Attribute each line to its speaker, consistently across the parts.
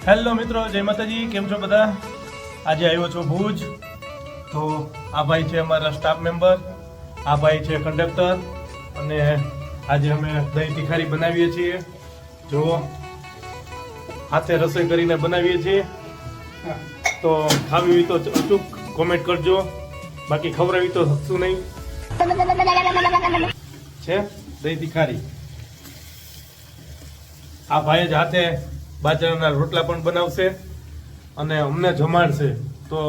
Speaker 1: Hello મિત્રો, જય માતાજી. કેમ છો બધા? આજે આવ્યો છું ભુજ. તો આ ભાઈ છે અમારા સ્ટાફ મેમ્બર, આ ભાઈ છે કંડક્ટર, અને આજે અમે દહીં તીખારી બનાવીએ છીએ. જો હાથે રસોઈ કરીને બનાવીએ છીએ. તો ખાવી હોય તો અચૂક કોમેન્ટ કરજો, બાકી ખવડાવી તો શું નહીં. છે દહીં તીખારી. આ ભાઈ જ હાથે બાજરાના રોટલા પણ બનાવશે અને અમને જમાડશે. તો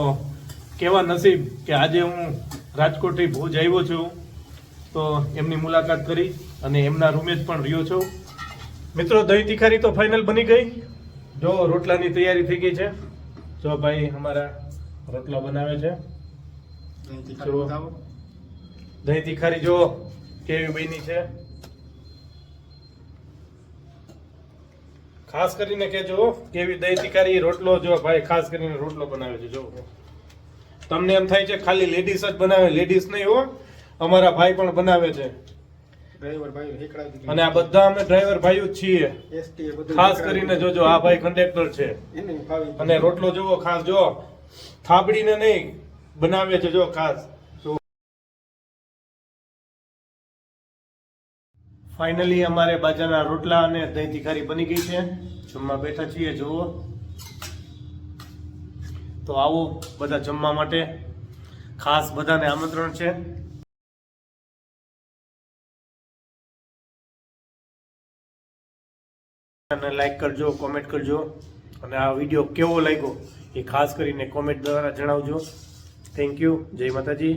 Speaker 1: કેવા નસીબ કે આજે હું રાજકોટથી ભુજ આવ્યો છું, તો એમની મુલાકાત કરી અને એમના રૂમે જ પણ રહ્યો છું. મિત્રો, દહીં તીખારી તો ફાઇનલ બની ગઈ. જો રોટલાની તૈયારી થઈ ગઈ છે. જો ભાઈ અમારા રોટલા બનાવે છે. દહીં તીખારી જો કેવી બની છે. ખાસ કરીને કેજો કેવી દહીં તીખારી રોટલો. જો ભાઈ ખાસ કરીને રોટલો બનાવે છે. જો તમને એમ થાય છે ખાલી લેડીઝ જ બનાવે, લેડીઝ નહીં હો, અમારા ભાઈ પણ બનાવે છે. અને આ બધા અમે ડ્રાઈવર ભાઈઓ જ છીએ. ખાસ કરીને જોજો આ ભાઈ કંડક્ટર છે. અને રોટલો જોવો ખાસ, જો થાબડીને નહીં બનાવે છે. જો ખાસ ફાઇનલી અમારે બાજરાના રોટલા અને દહીં તીખારી બની ગઈ છે. જમવા બેઠા છીએ. જુઓ તો આવો બધા જમવા માટે. ખાસ બધાને આમંત્રણ છે. અને લાઈક કરજો, કોમેન્ટ કરજો, અને આ વિડીયો કેવો લાગ્યો એ ખાસ કરીને કોમેન્ટ દ્વારા જણાવજો. Thank you. જય માતાજી.